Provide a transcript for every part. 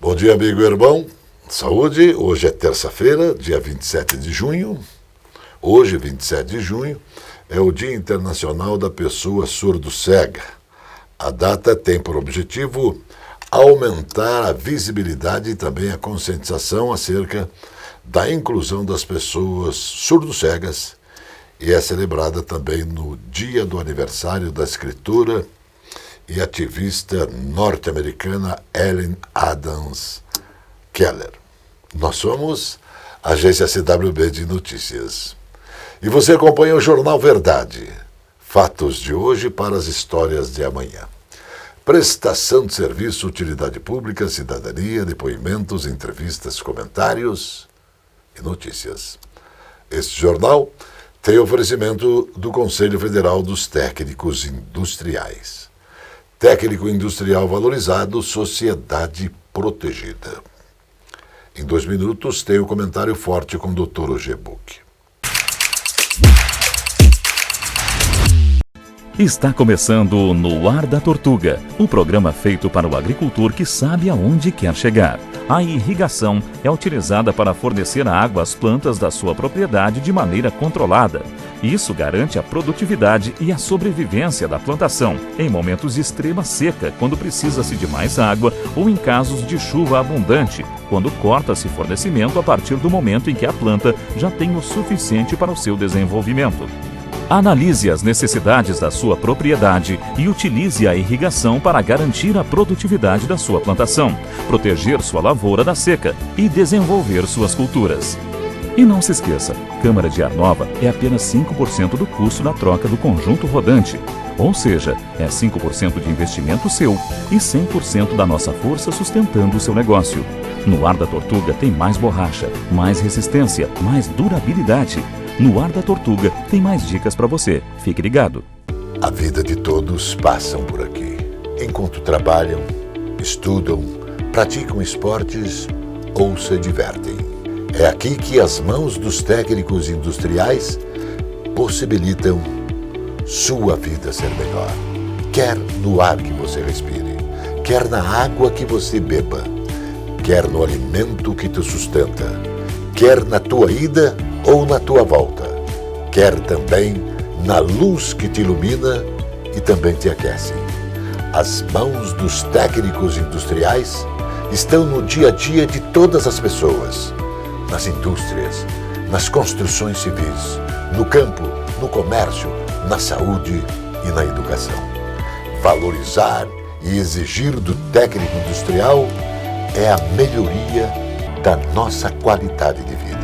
Bom dia, amigo e irmão. Saúde. Hoje é terça-feira, dia 27 de junho. Hoje, 27 de junho, é o Dia Internacional da Pessoa Surdo-Cega. A data tem por objetivo aumentar a visibilidade e também a conscientização acerca da inclusão das pessoas surdo-cegas e é celebrada também no dia do aniversário da escritora e ativista norte-americana Ellen Adams Keller. Nós somos a agência CWB de Notícias. E você acompanha o Jornal Verdade. Fatos de hoje para as histórias de amanhã. Prestação de serviço, utilidade pública, cidadania, depoimentos, entrevistas, comentários e notícias. Este jornal tem oferecimento do Conselho Federal dos Técnicos Industriais. Técnico industrial valorizado, sociedade protegida. Em 2 minutos tem o comentário forte com o Dr. Ogebuk. Está começando No Ar da Tortuga, o programa feito para o agricultor que sabe aonde quer chegar. A irrigação é utilizada para fornecer água às plantas da sua propriedade de maneira controlada. Isso garante a produtividade e a sobrevivência da plantação em momentos de extrema seca, quando precisa-se de mais água, ou em casos de chuva abundante, quando corta-se fornecimento a partir do momento em que a planta já tem o suficiente para o seu desenvolvimento. Analise as necessidades da sua propriedade e utilize a irrigação para garantir a produtividade da sua plantação, proteger sua lavoura da seca e desenvolver suas culturas. E não se esqueça, câmara de ar nova é apenas 5% do custo da troca do conjunto rodante. Ou seja, é 5% de investimento seu e 100% da nossa força sustentando o seu negócio. No Ar da Tortuga tem mais borracha, mais resistência, mais durabilidade. No Ar da Tortuga tem mais dicas para você. Fique ligado. A vida de todos passam por aqui. Enquanto trabalham, estudam, praticam esportes ou se divertem. É aqui que as mãos dos técnicos industriais possibilitam sua vida ser melhor. Quer no ar que você respire, quer na água que você beba, quer no alimento que te sustenta, quer na tua ida ou na tua volta, quer também na luz que te ilumina e também te aquece. As mãos dos técnicos industriais estão no dia a dia de todas as pessoas, nas indústrias, nas construções civis, no campo, no comércio, na saúde e na educação. Valorizar e exigir do técnico industrial é a melhoria da nossa qualidade de vida.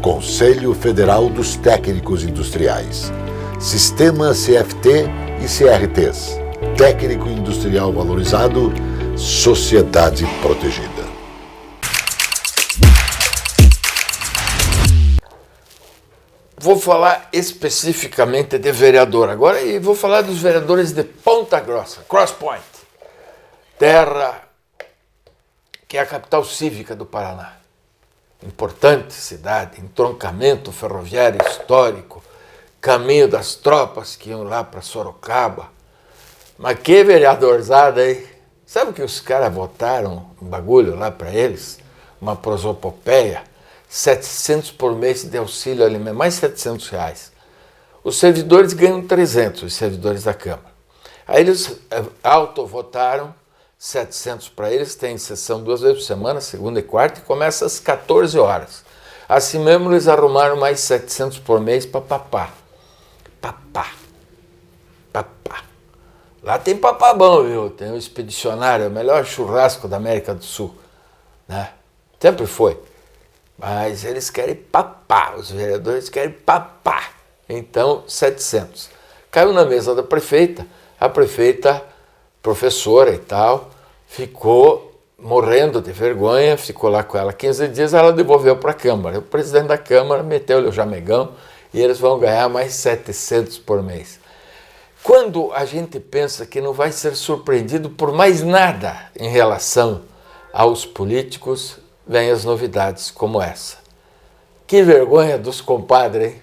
Conselho Federal dos Técnicos Industriais, Sistema CFT e CRTs, Técnico Industrial Valorizado, Sociedade Protegida. Vou falar especificamente de vereador agora e vou falar dos vereadores de Ponta Grossa, Cross Point, terra que é a capital cívica do Paraná. Importante cidade, entroncamento ferroviário histórico, caminho das tropas que iam lá para Sorocaba. Mas que vereadorzada aí! Sabe que os caras votaram um bagulho lá para eles? Uma prosopopeia? 700 por mês de auxílio alimentar, mais R$700. Os servidores ganham 300, os servidores da Câmara. Aí eles autovotaram 700 para eles, tem sessão 2 vezes por semana, segunda e quarta, e começa às 14 horas. Assim mesmo eles arrumaram mais 700 por mês para papá. Papá. Lá tem papá bom, viu? Tem o Expedicionário, o melhor churrasco da América do Sul, né? Sempre foi. Mas eles querem papar, os vereadores querem papar. Então, 700. Caiu na mesa da prefeita, a prefeita, professora e tal, ficou morrendo de vergonha, ficou lá com ela 15 dias, ela devolveu para a Câmara. O presidente da Câmara meteu-lhe o jamegão e eles vão ganhar mais 700 por mês. Quando a gente pensa que não vai ser surpreendido por mais nada em relação aos políticos, vem as novidades como essa. Que vergonha dos compadres, hein?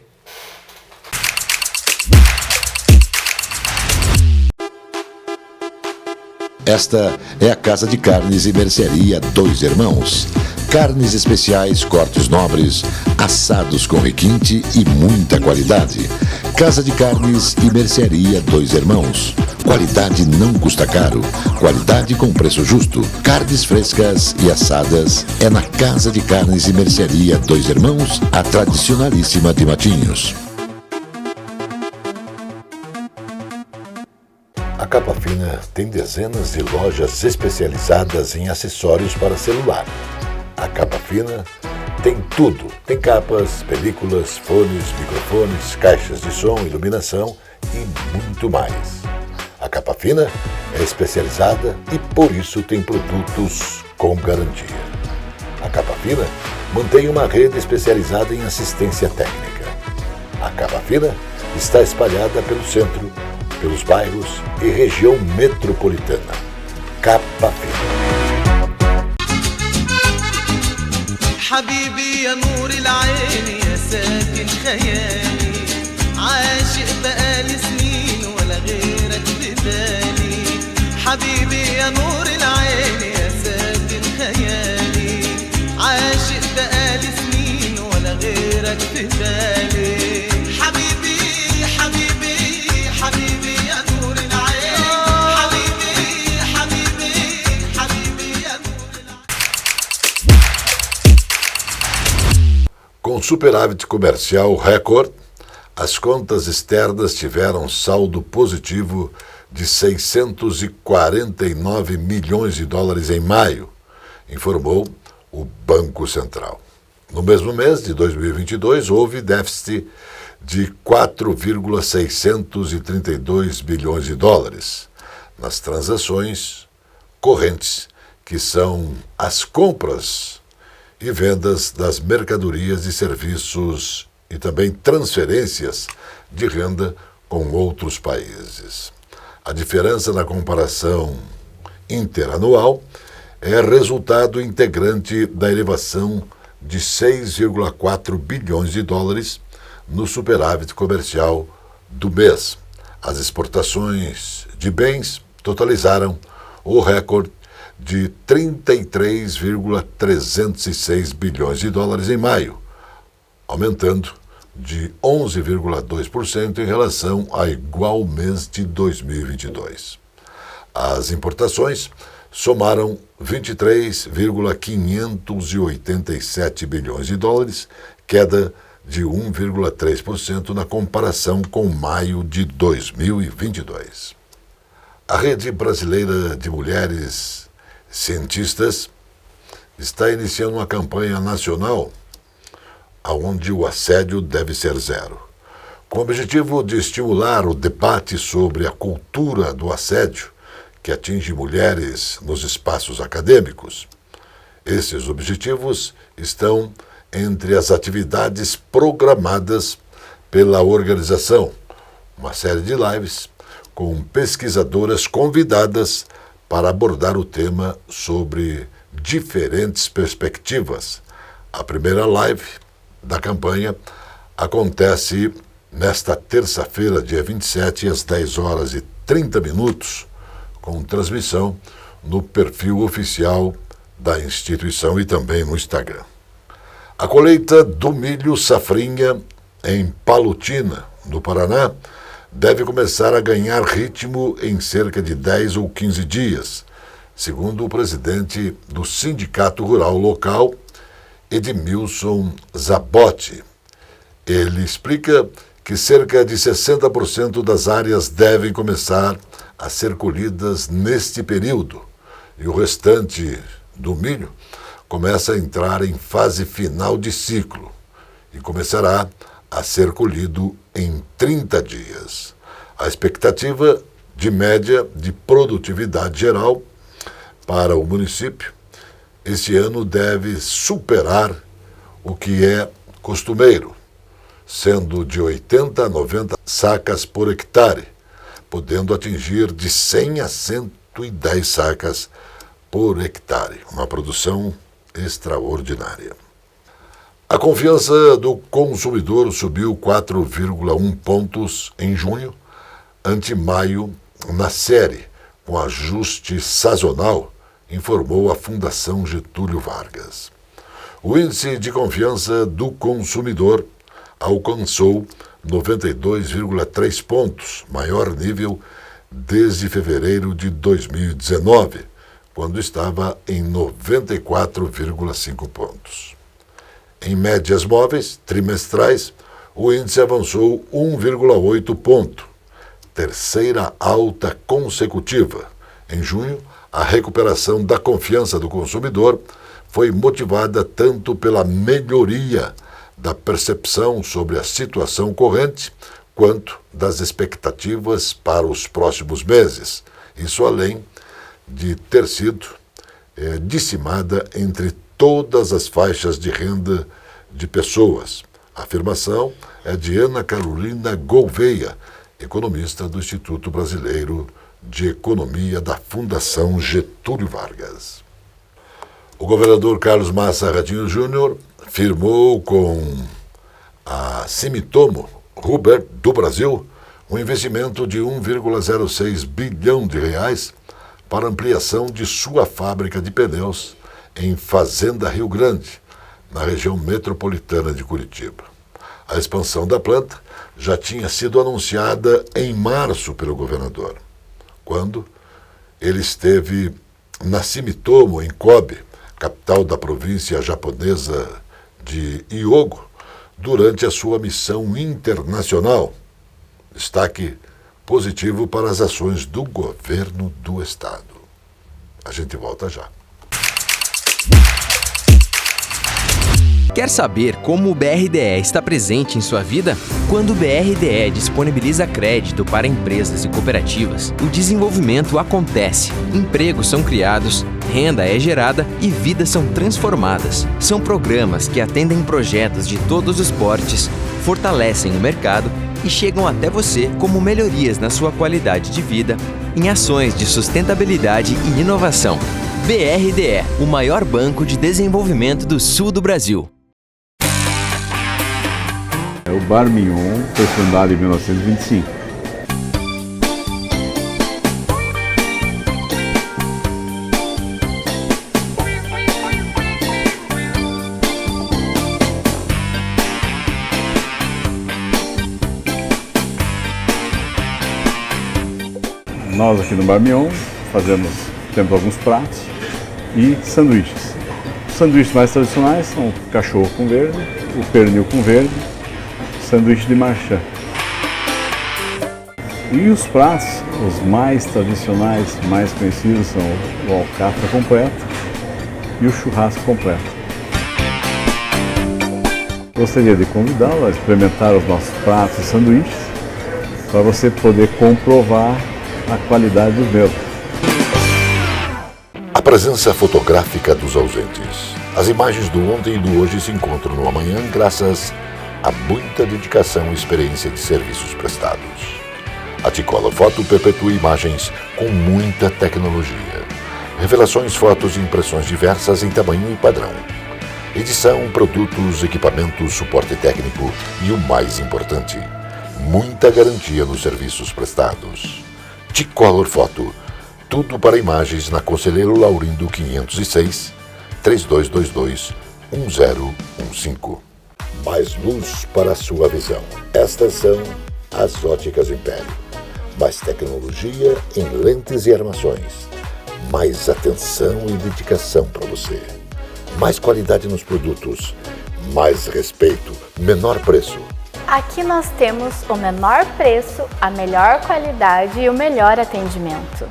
Esta é a Casa de Carnes e Mercearia Dois Irmãos. Carnes especiais, cortes nobres, assados com requinte e muita qualidade. Casa de Carnes e Mercearia Dois Irmãos. Qualidade não custa caro. Qualidade com preço justo. Carnes frescas e assadas é na Casa de Carnes e Mercearia Dois Irmãos, a tradicionalíssima de Matinhos. A Capa Fina tem dezenas de lojas especializadas em acessórios para celular. A Capa Fina tem tudo. Tem capas, películas, fones, microfones, caixas de som, iluminação e muito mais. A Capa Fina é especializada e por isso tem produtos com garantia. A Capa Fina mantém uma rede especializada em assistência técnica. A Capa Fina está espalhada pelo centro, pelos bairros e região metropolitana. Capa Fina. حبيبي يا نور العين يا ساكن خيالي عاشق بقالي سنين ولا غيرك بدالي حبيبي يا نور العين يا ساكن خيالي عاشق بقالي سنين ولا غيرك بدالي حبيبي حبيبي حبيبي يا نور العين حبيبي حبيبي حبيبي يا نور العين. Com superávit comercial recorde, as contas externas tiveram saldo positivo de 649 milhões de dólares em maio, informou o Banco Central. No mesmo mês de 2022, houve déficit de 4,632 bilhões de dólares nas transações correntes, que são as compras e vendas das mercadorias e serviços e também transferências de renda com outros países. A diferença na comparação interanual é resultado integrante da elevação de 6,4 bilhões de dólares no superávit comercial do mês. As exportações de bens totalizaram o recorde de 33,306 bilhões de dólares em maio, aumentando de 11,2% em relação a igual mês de 2022. As importações somaram 23,587 bilhões de dólares, queda de 1,3% na comparação com maio de 2022. A Rede Brasileira de Mulheres Cientistas está iniciando uma campanha nacional onde o assédio deve ser zero, com o objetivo de estimular o debate sobre a cultura do assédio que atinge mulheres nos espaços acadêmicos. Esses objetivos estão entre as atividades programadas pela organização, uma série de lives com pesquisadoras convidadas para abordar o tema sobre diferentes perspectivas. A primeira live da campanha acontece nesta terça-feira, dia 27, às 10h30, com transmissão no perfil oficial da instituição e também no Instagram. A colheita do milho safrinha em Palotina, no Paraná, deve começar a ganhar ritmo em cerca de 10 ou 15 dias, segundo o presidente do Sindicato Rural Local, Edmilson Zabotti. Ele explica que cerca de 60% das áreas devem começar a ser colhidas neste período, e o restante do milho começa a entrar em fase final de ciclo e começará a ser colhido em 30 dias. A expectativa de média de produtividade geral para o município este ano deve superar o que é costumeiro, sendo de 80 a 90 sacas por hectare, podendo atingir de 100 a 110 sacas por hectare, uma produção extraordinária. A confiança do consumidor subiu 4,1 pontos em junho, ante maio, na série, com ajuste sazonal, informou a Fundação Getúlio Vargas. O índice de confiança do consumidor alcançou 92,3 pontos, maior nível desde fevereiro de 2019, quando estava em 94,5 pontos. Em médias móveis trimestrais, o índice avançou 1,8 ponto, terceira alta consecutiva. Em junho, a recuperação da confiança do consumidor foi motivada tanto pela melhoria da percepção sobre a situação corrente, quanto das expectativas para os próximos meses. Isso além de ter sido dizimada entre todas as faixas de renda de pessoas. A afirmação é de Ana Carolina Gouveia, economista do Instituto Brasileiro de Economia da Fundação Getúlio Vargas. O governador Carlos Massa Ratinho Júnior firmou com a Sumitomo Rubber do Brasil um investimento de 1,06 bilhão de reais para ampliação de sua fábrica de pneus em Fazenda Rio Grande, na região metropolitana de Curitiba. A expansão da planta já tinha sido anunciada em março pelo governador, quando ele esteve na Sumitomo, em Kobe, capital da província japonesa de Hyogo, durante a sua missão internacional. Destaque positivo para as ações do governo do estado. A gente volta já. Quer saber como o BRDE está presente em sua vida? Quando o BRDE disponibiliza crédito para empresas e cooperativas, o desenvolvimento acontece, empregos são criados, renda é gerada e vidas são transformadas. São programas que atendem projetos de todos os portes, fortalecem o mercado e chegam até você como melhorias na sua qualidade de vida, em ações de sustentabilidade e inovação. BRDE, o maior banco de desenvolvimento do sul do Brasil. O Bar Mignon foi fundado em 1925. Nós aqui no Bar Mignon temos alguns pratos e sanduíches. Os sanduíches mais tradicionais são o cachorro com verde, o pernil com verde, sanduíche de marchand. E os pratos, os mais tradicionais, mais conhecidos, são o alcatra completo e o churrasco completo. Gostaria de convidá-lo a experimentar os nossos pratos e sanduíches para você poder comprovar a qualidade dos mesmos. A presença fotográfica dos ausentes. As imagens do ontem e do hoje se encontram no amanhã graças a muita dedicação e experiência de serviços prestados. A T-Color Foto perpetua imagens com muita tecnologia. Revelações, fotos e impressões diversas em tamanho e padrão. Edição, produtos, equipamentos, suporte técnico e o mais importante, muita garantia nos serviços prestados. T-Color Foto, tudo para imagens na Conselheiro Laurindo 506, 3222-1015. Mais luz para a sua visão. Estas são as Óticas Império. Mais tecnologia em lentes e armações. Mais atenção e dedicação para você. Mais qualidade nos produtos. Mais respeito. Menor preço. Aqui nós temos o menor preço, a melhor qualidade e o melhor atendimento.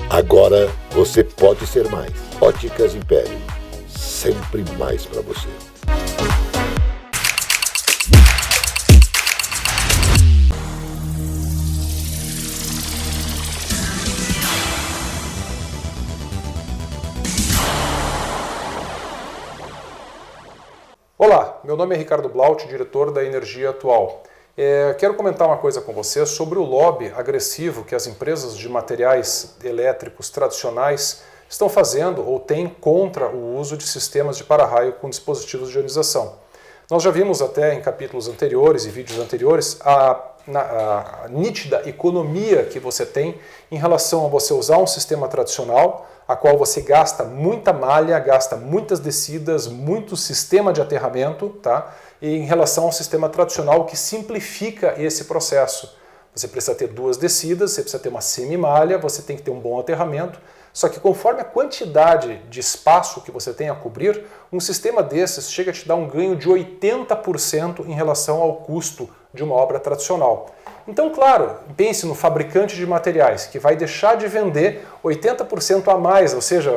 Agora você pode ser mais. Óticas Império. Sempre mais para você. Olá, meu nome é Ricardo Blaut, diretor da Energia Atual. Quero comentar uma coisa com vocês sobre o lobby agressivo que as empresas de materiais elétricos tradicionais estão fazendo ou têm contra o uso de sistemas de para-raio com dispositivos de ionização. Nós já vimos até em capítulos anteriores e vídeos anteriores a a nítida economia que você tem em relação a você usar um sistema tradicional, a qual você gasta muita malha, gasta muitas descidas, muito sistema de aterramento, tá? E em relação ao sistema tradicional que simplifica esse processo. Você precisa ter 2 descidas, você precisa ter uma semi-malha, você tem que ter um bom aterramento, só que conforme a quantidade de espaço que você tem a cobrir, um sistema desses chega a te dar um ganho de 80% em relação ao custo de uma obra tradicional. Então, claro, pense no fabricante de materiais, que vai deixar de vender 80% a mais, ou seja,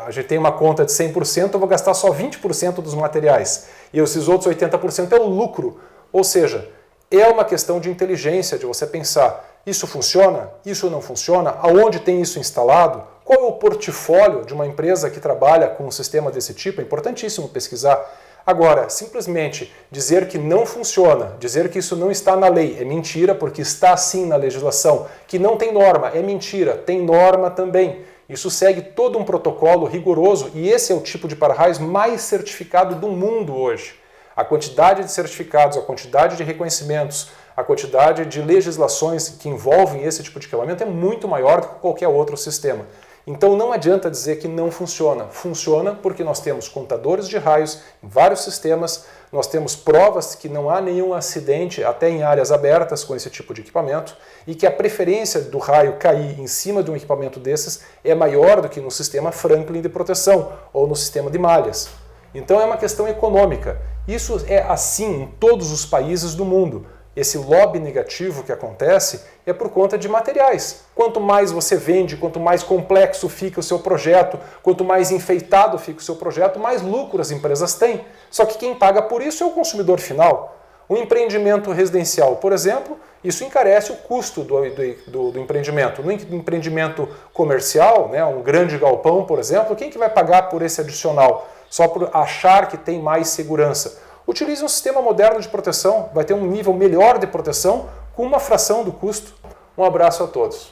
a gente tem uma conta de 100%, eu vou gastar só 20% dos materiais, e esses outros 80% é o lucro. Ou seja, é uma questão de inteligência, de você pensar, isso funciona? Isso não funciona? Aonde tem isso instalado? Qual é o portfólio de uma empresa que trabalha com um sistema desse tipo? É importantíssimo pesquisar. Agora, simplesmente dizer que não funciona, dizer que isso não está na lei, é mentira, porque está sim na legislação. Que não tem norma, é mentira, tem norma também. Isso segue todo um protocolo rigoroso e esse é o tipo de para-raios mais certificado do mundo hoje. A quantidade de certificados, a quantidade de reconhecimentos, a quantidade de legislações que envolvem esse tipo de equipamento é muito maior do que qualquer outro sistema. Então não adianta dizer que não funciona. Funciona porque nós temos contadores de raios em vários sistemas, nós temos provas que não há nenhum acidente até em áreas abertas com esse tipo de equipamento e que a preferência do raio cair em cima de um equipamento desses é maior do que no sistema Franklin de proteção ou no sistema de malhas. Então é uma questão econômica. Isso é assim em todos os países do mundo. Esse lobby negativo que acontece é por conta de materiais. Quanto mais você vende, quanto mais complexo fica o seu projeto, quanto mais enfeitado fica o seu projeto, mais lucro as empresas têm. Só que quem paga por isso é o consumidor final. Um empreendimento residencial, por exemplo, isso encarece o custo do empreendimento. No empreendimento comercial, né, um grande galpão, por exemplo, quem que vai pagar por esse adicional? Só por achar que tem mais segurança. Utilize um sistema moderno de proteção, vai ter um nível melhor de proteção com uma fração do custo. Um abraço a todos.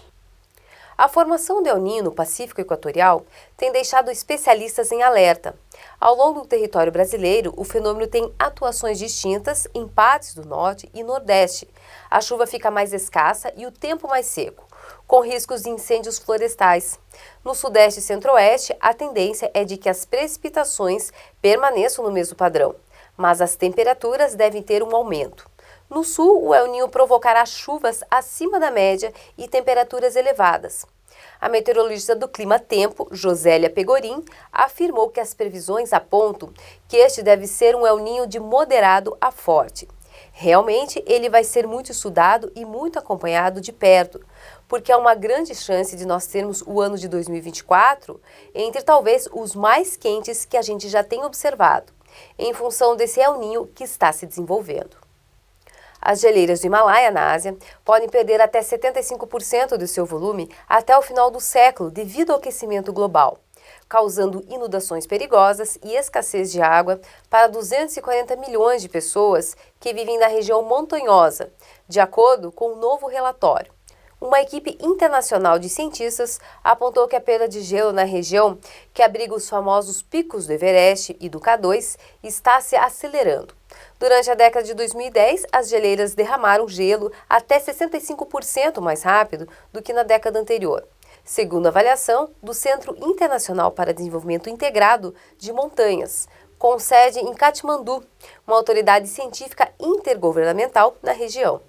A formação do El Niño no Pacífico Equatorial tem deixado especialistas em alerta. Ao longo do território brasileiro, o fenômeno tem atuações distintas em partes do norte e nordeste. A chuva fica mais escassa e o tempo mais seco, com riscos de incêndios florestais. No sudeste e centro-oeste, a tendência é de que as precipitações permaneçam no mesmo padrão, mas as temperaturas devem ter um aumento. No sul, o El Niño provocará chuvas acima da média e temperaturas elevadas. A meteorologista do Clima Tempo, Josélia Pegorim, afirmou que as previsões apontam que este deve ser um El Niño de moderado a forte. Realmente, ele vai ser muito estudado e muito acompanhado de perto, porque há uma grande chance de nós termos o ano de 2024 entre talvez os mais quentes que a gente já tem observado, em função desse El Niño que está se desenvolvendo. As geleiras do Himalaia, na Ásia, podem perder até 75% do seu volume até o final do século devido ao aquecimento global, causando inundações perigosas e escassez de água para 240 milhões de pessoas que vivem na região montanhosa, de acordo com um novo relatório. Uma equipe internacional de cientistas apontou que a perda de gelo na região, que abriga os famosos picos do Everest e do K2, está se acelerando. Durante a década de 2010, as geleiras derramaram gelo até 65% mais rápido do que na década anterior, segundo a avaliação do Centro Internacional para Desenvolvimento Integrado de Montanhas, com sede em Katmandu, uma autoridade científica intergovernamental na região.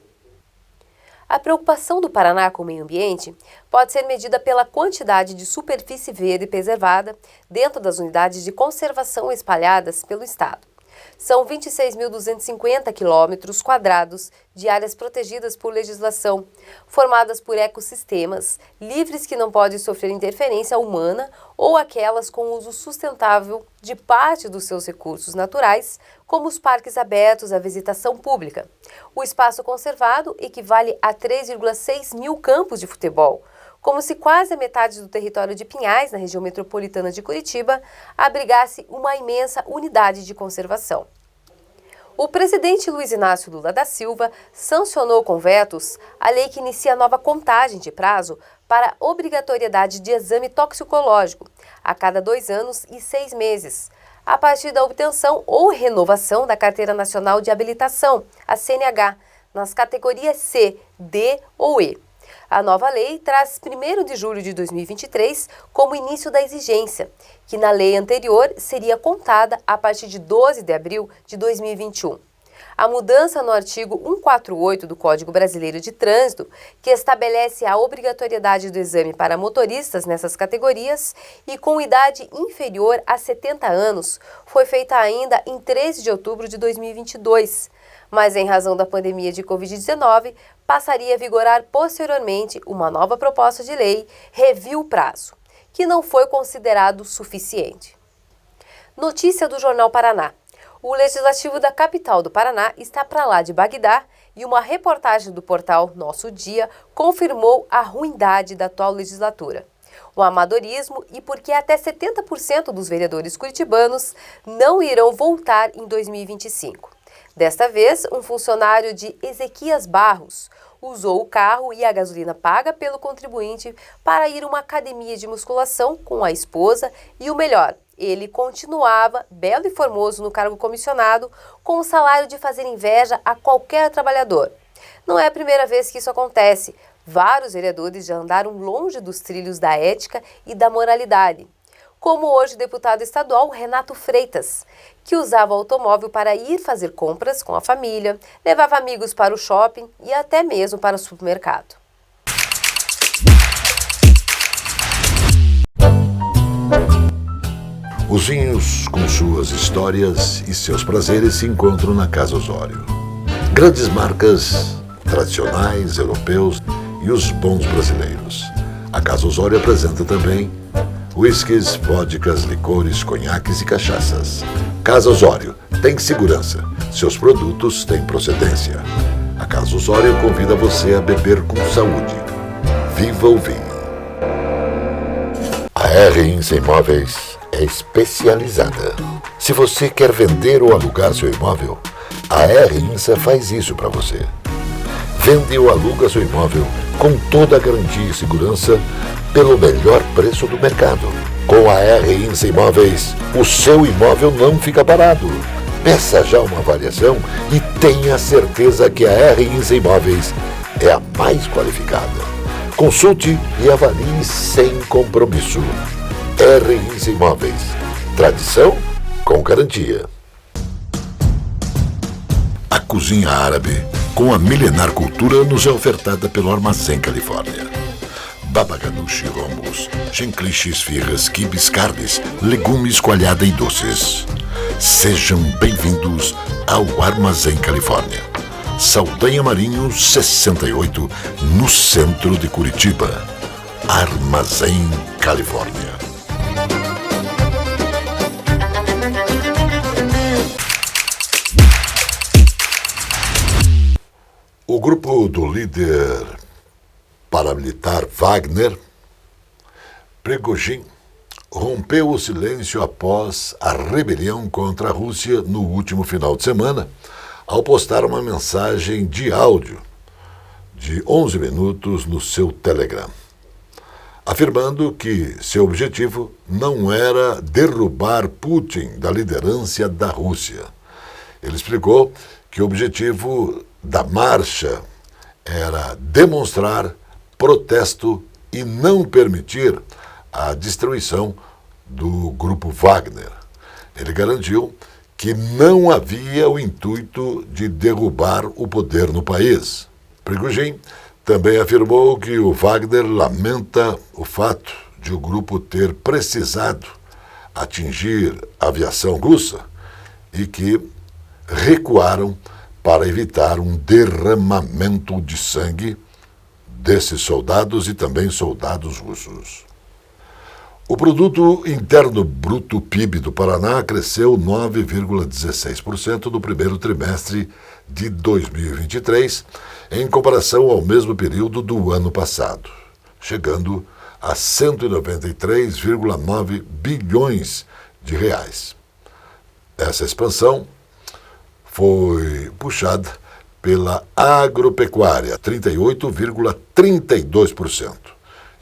A preocupação do Paraná com o meio ambiente pode ser medida pela quantidade de superfície verde preservada dentro das unidades de conservação espalhadas pelo estado. São 26.250 quilômetros quadrados de áreas protegidas por legislação, formadas por ecossistemas, livres que não podem sofrer interferência humana ou aquelas com uso sustentável de parte dos seus recursos naturais, como os parques abertos à visitação pública. O espaço conservado equivale a 3,6 mil campos de futebol, como se quase a metade do território de Pinhais, na região metropolitana de Curitiba, abrigasse uma imensa unidade de conservação. O presidente Luiz Inácio Lula da Silva sancionou com vetos a lei que inicia a nova contagem de prazo para obrigatoriedade de exame toxicológico a cada 2 anos e 6 meses, a partir da obtenção ou renovação da Carteira Nacional de Habilitação, a CNH, nas categorias C, D ou E. A nova lei traz 1º de julho de 2023 como início da exigência, que na lei anterior seria contada a partir de 12 de abril de 2021. A mudança no artigo 148 do Código Brasileiro de Trânsito, que estabelece a obrigatoriedade do exame para motoristas nessas categorias e com idade inferior a 70 anos, foi feita ainda em 13 de outubro de 2022, mas em razão da pandemia de Covid-19, passaria a vigorar posteriormente uma nova proposta de lei, reviu o prazo, que não foi considerado suficiente. Notícia do Jornal Paraná. O Legislativo da capital do Paraná está para lá de Bagdá e uma reportagem do portal Nosso Dia confirmou a ruindade da atual legislatura. O amadorismo e porque até 70% dos vereadores curitibanos não irão voltar em 2025. Desta vez, um funcionário de Ezequias Barros usou o carro e a gasolina paga pelo contribuinte para ir a uma academia de musculação com a esposa e o melhor, ele continuava, belo e formoso no cargo comissionado, com o salário de fazer inveja a qualquer trabalhador. Não é a primeira vez que isso acontece. Vários vereadores já andaram longe dos trilhos da ética e da moralidade. Como hoje o deputado estadual Renato Freitas, que usava o automóvel para ir fazer compras com a família, levava amigos para o shopping e até mesmo para o supermercado. Os vinhos, com suas histórias e seus prazeres, se encontram na Casa Osório. Grandes marcas tradicionais, europeus e os bons brasileiros. A Casa Osório apresenta também uísques, vodkas, licores, conhaques e cachaças. Casa Osório tem segurança. Seus produtos têm procedência. A Casa Osório convida você a beber com saúde. Viva o vinho! A R1 Imóveis é especializada. Se você quer vender ou alugar seu imóvel, a R-INSA faz isso para você. Vende ou aluga seu imóvel com toda a garantia e segurança pelo melhor preço do mercado. Com a R-INSA Imóveis, o seu imóvel não fica parado. Peça já uma avaliação e tenha certeza que a R-INSA Imóveis é a mais qualificada. Consulte e avalie sem compromisso. R-INSA Imóveis. Tradição com garantia. A cozinha árabe, com a milenar cultura, nos é ofertada pelo Armazém Califórnia. Baba ganoush, hummus, chenklish, esfirras, quibes, carnes, legumes, coalhada e doces. Sejam bem-vindos ao Armazém Califórnia. Saldanha Marinho 68, no centro de Curitiba. Armazém Califórnia. O grupo do líder paramilitar Wagner, Prigozhin, rompeu o silêncio após a rebelião contra a Rússia no último final de semana, ao postar uma mensagem de áudio de 11 minutos no seu Telegram, afirmando que seu objetivo não era derrubar Putin da liderança da Rússia. Ele explicou que o objetivo da marcha era demonstrar protesto e não permitir a destruição do grupo Wagner. Ele garantiu que não havia o intuito de derrubar o poder no país. Prigozhin também afirmou que o Wagner lamenta o fato de o grupo ter precisado atingir a aviação russa e que recuaram para evitar um derramamento de sangue desses soldados e também soldados russos. O Produto Interno Bruto PIB do Paraná cresceu 9,16% no primeiro trimestre de 2023, em comparação ao mesmo período do ano passado, chegando a 193,9 bilhões de reais. Essa expansão foi puxada pela agropecuária, 38,32%,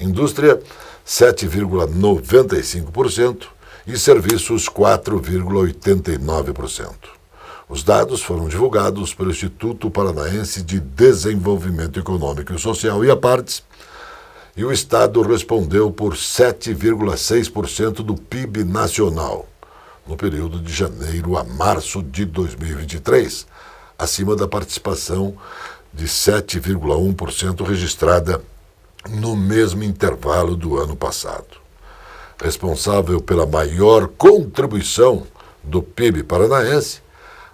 indústria, 7,95% e serviços, 4,89%. Os dados foram divulgados pelo Instituto Paranaense de Desenvolvimento Econômico e Social e Apartes, e o Estado respondeu por 7,6% do PIB nacional, no período de janeiro a março de 2023, acima da participação de 7,1% registrada no mesmo intervalo do ano passado. Responsável pela maior contribuição do PIB paranaense,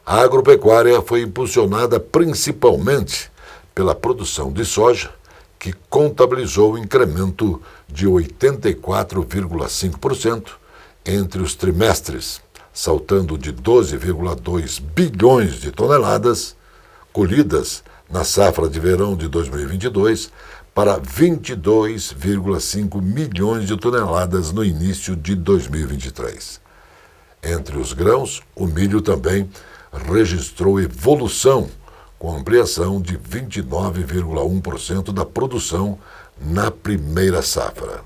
a agropecuária foi impulsionada principalmente pela produção de soja, que contabilizou um incremento de 84,5% entre os trimestres, saltando de 12,2 bilhões de toneladas colhidas na safra de verão de 2022 para 22,5 milhões de toneladas no início de 2023. Entre os grãos, o milho também registrou evolução, com ampliação de 29,1% da produção na primeira safra,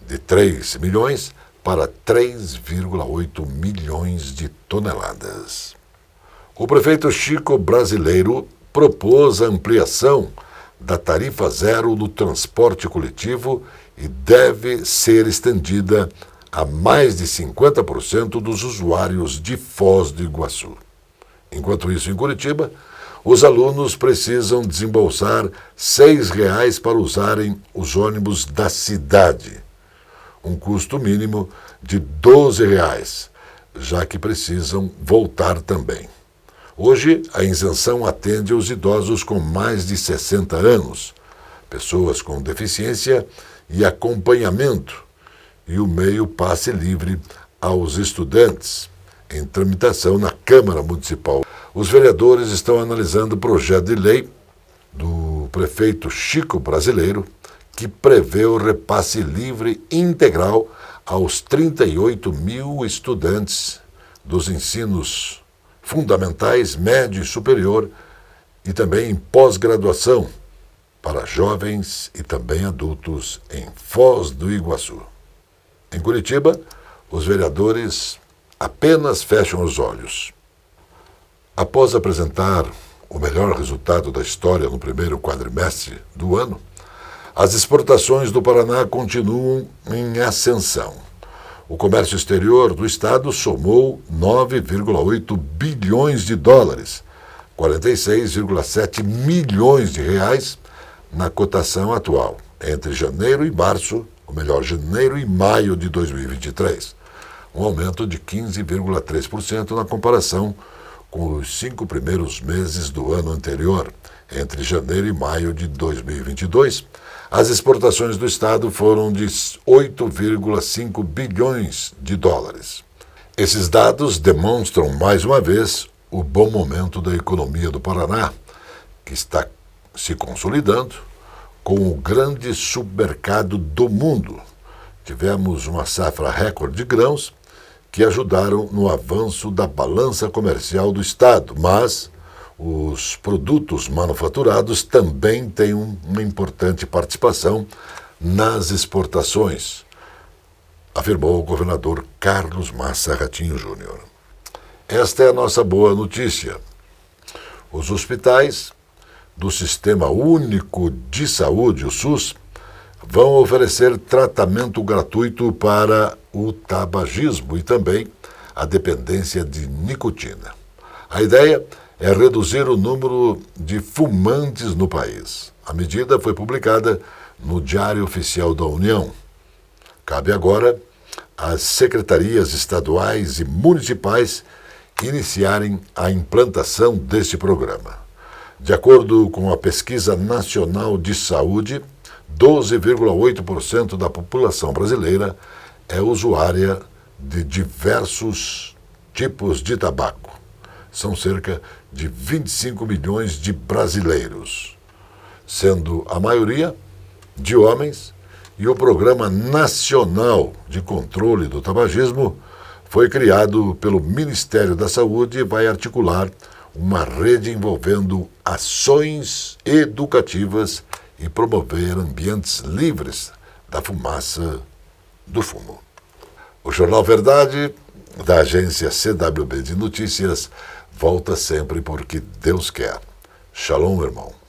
de 3 milhões para 3,8 milhões de toneladas. O prefeito Chico Brasileiro propôs a ampliação da tarifa zero no transporte coletivo e deve ser estendida a mais de 50% dos usuários de Foz do Iguaçu. Enquanto isso, em Curitiba, os alunos precisam desembolsar R$ 6 para usarem os ônibus da cidade, um custo mínimo de R$ 12, já que precisam voltar também. Hoje, a isenção atende aos idosos com mais de 60 anos, pessoas com deficiência e acompanhamento, e o meio passe livre aos estudantes, em tramitação na Câmara Municipal. Os vereadores estão analisando o projeto de lei do prefeito Chico Brasileiro, que prevê o repasse livre integral aos 38 mil estudantes dos ensinos fundamentais, médio e superior, e também em pós-graduação para jovens e também adultos em Foz do Iguaçu. Em Curitiba, os vereadores apenas fecham os olhos. Após apresentar o melhor resultado da história no primeiro quadrimestre do ano, as exportações do Paraná continuam em ascensão. O comércio exterior do estado somou 9,8 bilhões de dólares, 46,7 milhões de reais na cotação atual, entre janeiro e março, ou melhor, janeiro e maio de 2023, um aumento de 15,3% na comparação com os 5 primeiros meses do ano anterior, entre janeiro e maio de 2022. As exportações do estado foram de 8,5 bilhões de dólares. Esses dados demonstram, mais uma vez, o bom momento da economia do Paraná, que está se consolidando com o grande supermercado do mundo. Tivemos uma safra recorde de grãos que ajudaram no avanço da balança comercial do estado, mas os produtos manufaturados também têm uma importante participação nas exportações, afirmou o governador Carlos Massa Ratinho Júnior. Esta é a nossa boa notícia. Os hospitais do Sistema Único de Saúde, o SUS, vão oferecer tratamento gratuito para o tabagismo e também a dependência de nicotina. A ideia é reduzir o número de fumantes no país. A medida foi publicada no Diário Oficial da União. Cabe agora às secretarias estaduais e municipais iniciarem a implantação deste programa. De acordo com a Pesquisa Nacional de Saúde, 12,8% da população brasileira é usuária de diversos tipos de tabaco. São cerca de 25 milhões de brasileiros, sendo a maioria de homens, e o Programa Nacional de Controle do Tabagismo foi criado pelo Ministério da Saúde e vai articular uma rede envolvendo ações educativas e promover ambientes livres da fumaça do fumo. O Jornal Verdade da agência CWB de Notícias, volta sempre porque Deus quer. Shalom, irmão.